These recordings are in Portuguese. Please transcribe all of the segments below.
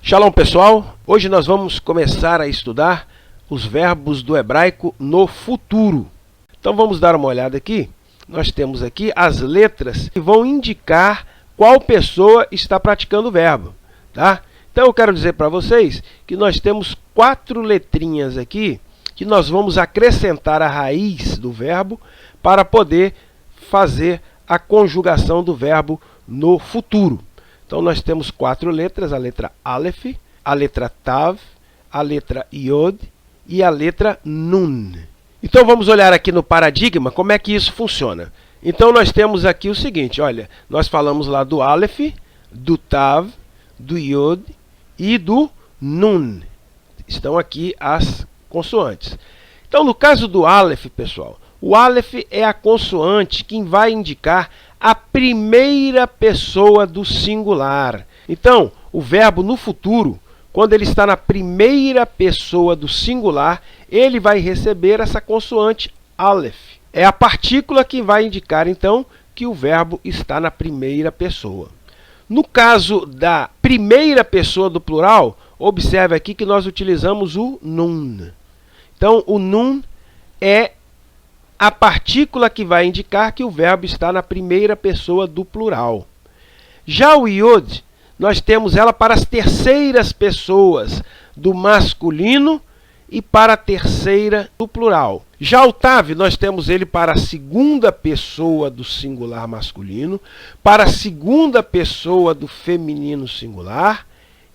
Shalom pessoal, hoje nós vamos começar a estudar os verbos do hebraico no futuro. Então vamos dar uma olhada aqui. Nós temos aqui as letras que vão indicar qual pessoa está praticando o verbo, tá? Então eu quero dizer para vocês que nós temos 4 letrinhas aqui que nós vamos acrescentar à raiz do verbo para poder fazer a conjugação do verbo no futuro. Então nós temos 4 letras, a letra Aleph, a letra Tav, a letra Yod e a letra Nun. Então vamos olhar aqui no paradigma como é que isso funciona. Então nós temos aqui o seguinte, olha, nós falamos lá do Aleph, do Tav, do Yod e do Nun. Estão aqui as consoantes. Então no caso do Aleph, pessoal, o Aleph é a consoante que vai indicar a primeira pessoa do singular. Então, o verbo no futuro, quando ele está na primeira pessoa do singular, ele vai receber essa consoante Aleph. É a partícula que vai indicar, então, que o verbo está na primeira pessoa. No caso da primeira pessoa do plural, observe aqui que nós utilizamos o Nun. Então, o Nun é a partícula que vai indicar que o verbo está na primeira pessoa do plural. Já o Yod, nós temos ela para as terceiras pessoas do masculino e para a terceira do plural. Já o Tav, nós temos ele para a segunda pessoa do singular masculino, para a segunda pessoa do feminino singular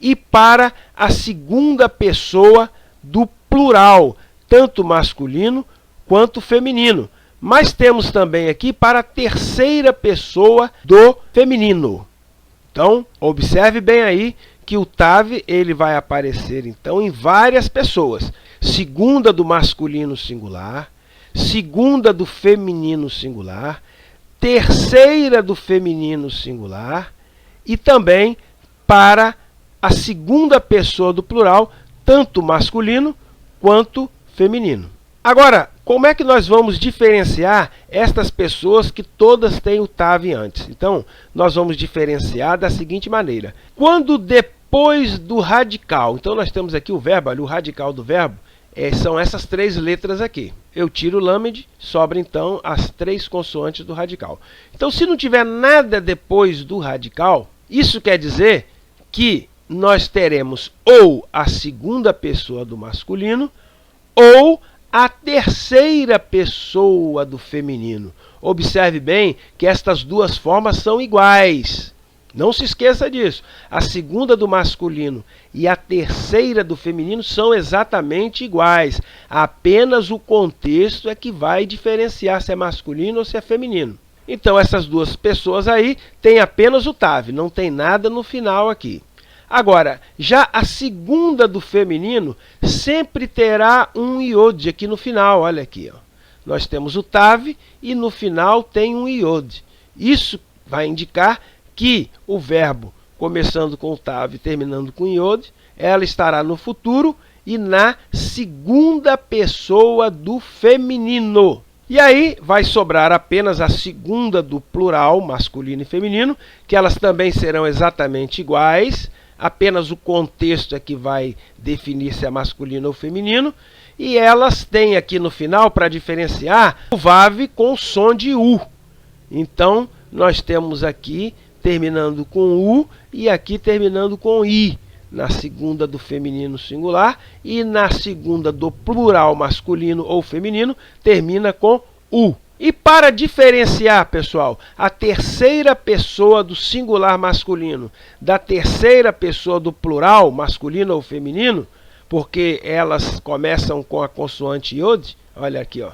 e para a segunda pessoa do plural, tanto masculino quanto feminino. Mas temos também aqui para a terceira pessoa do feminino. Então, observe bem aí que o Tav ele vai aparecer então em várias pessoas. Segunda do masculino singular, segunda do feminino singular, terceira do feminino singular e também para a segunda pessoa do plural, tanto masculino quanto feminino. Agora, como é que nós vamos diferenciar estas pessoas que todas têm o Tav antes? Então, nós vamos diferenciar da seguinte maneira. Quando depois do radical, então nós temos aqui o verbo, o radical do verbo, são essas 3 letras aqui. Eu tiro o Lamed, sobra então as 3 consoantes do radical. Então, se não tiver nada depois do radical, isso quer dizer que nós teremos ou a segunda pessoa do masculino ou a terceira pessoa do feminino. Observe bem que estas duas formas são iguais. Não se esqueça disso. A segunda do masculino e a terceira do feminino são exatamente iguais. Apenas o contexto é que vai diferenciar se é masculino ou se é feminino. Então essas duas pessoas aí têm apenas o Tav, não tem nada no final aqui. Agora, já a segunda do feminino sempre terá um Yod aqui no final. Olha aqui, ó. Nós temos o Tav e no final tem um Yod. Isso vai indicar que o verbo, começando com o Tav e terminando com Yod, ela estará no futuro e na segunda pessoa do feminino. E aí vai sobrar apenas a segunda do plural, masculino e feminino, que elas também serão exatamente iguais. Apenas o contexto é que vai definir se é masculino ou feminino. E elas têm aqui no final, para diferenciar, o Vav com som de U. Então, nós temos aqui terminando com U e aqui terminando com I. Na segunda do feminino singular e na segunda do plural masculino ou feminino, termina com U. E para diferenciar, pessoal, a terceira pessoa do singular masculino da terceira pessoa do plural masculino ou feminino, porque elas começam com a consoante Yod, olha aqui, ó.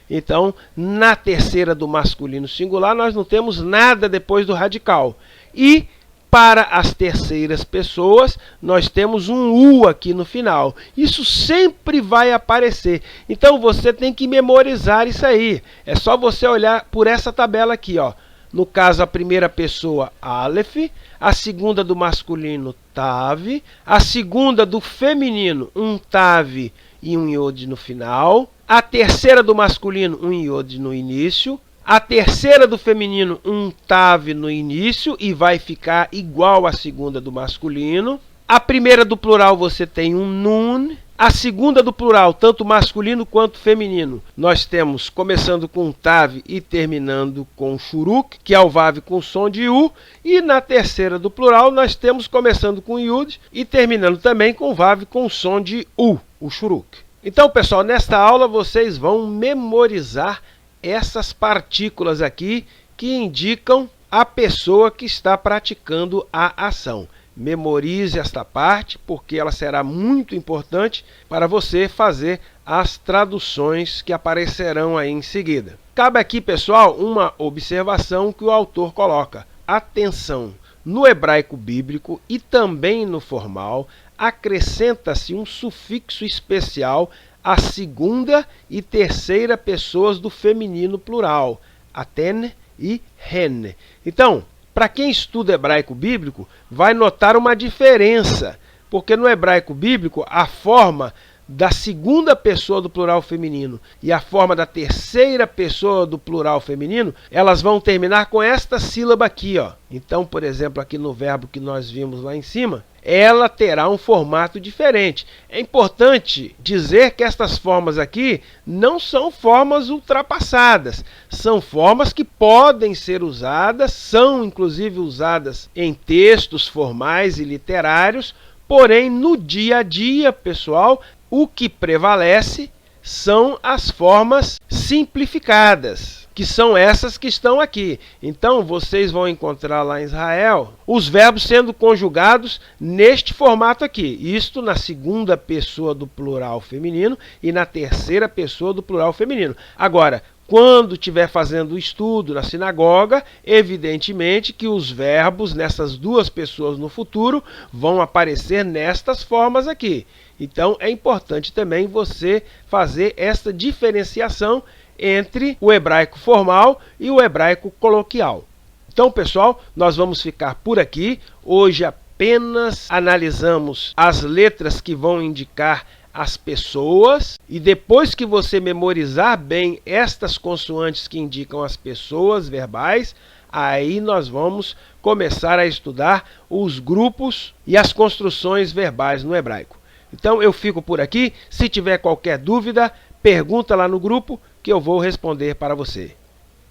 Então, na terceira do masculino singular, nós não temos nada depois do radical. E para as terceiras pessoas, nós temos um U aqui no final. Isso sempre vai aparecer. Então, você tem que memorizar isso aí. É só você olhar por essa tabela aqui, ó. no caso a primeira pessoa Aleph, a segunda do masculino Tav, a segunda do feminino um Tav e um Yod no final, a terceira do masculino um Yod no início, a terceira do feminino um Tav no início e vai ficar igual à segunda do masculino. A primeira do plural você tem um Nun. A segunda do plural, tanto masculino quanto feminino, nós temos começando com Tav e terminando com Shuruk, que é o Vav com som de U. E na terceira do plural, nós temos começando com Yud e terminando também com Vav com som de U, o Shuruk. Então, pessoal, nesta aula vocês vão memorizar essas partículas aqui que indicam a pessoa que está praticando a ação. Memorize esta parte, porque ela será muito importante para você fazer as traduções que aparecerão aí em seguida. Cabe aqui, pessoal, uma observação que o autor coloca. Atenção! No hebraico bíblico e também no formal, acrescenta-se um sufixo especial à segunda e terceira pessoas do feminino plural, aten e hen. Então, para quem estuda hebraico bíblico, vai notar uma diferença, porque no hebraico bíblico a forma da segunda pessoa do plural feminino e a forma da terceira pessoa do plural feminino, elas vão terminar com esta sílaba aqui, ó. Então, por exemplo, aqui no verbo que nós vimos lá em cima, ela terá um formato diferente. É importante dizer que estas formas aqui não são formas ultrapassadas, são formas que podem ser usadas, são inclusive usadas em textos formais e literários, porém no dia a dia, pessoal, o que prevalece são as formas simplificadas, que são essas que estão aqui. Então, vocês vão encontrar lá em Israel os verbos sendo conjugados neste formato aqui. Isto na segunda pessoa do plural feminino e na terceira pessoa do plural feminino. Agora, quando estiver fazendo o estudo na sinagoga, evidentemente que os verbos nessas duas pessoas no futuro vão aparecer nestas formas aqui. Então, é importante também você fazer esta diferenciação entre o hebraico formal e o hebraico coloquial. Então, pessoal, nós vamos ficar por aqui. Hoje apenas analisamos as letras que vão indicar as pessoas, e depois que você memorizar bem estas consoantes que indicam as pessoas verbais, aí nós vamos começar a estudar os grupos e as construções verbais no hebraico. Então eu fico por aqui. Se tiver qualquer dúvida, pergunta lá no grupo que eu vou responder para você.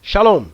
Shalom!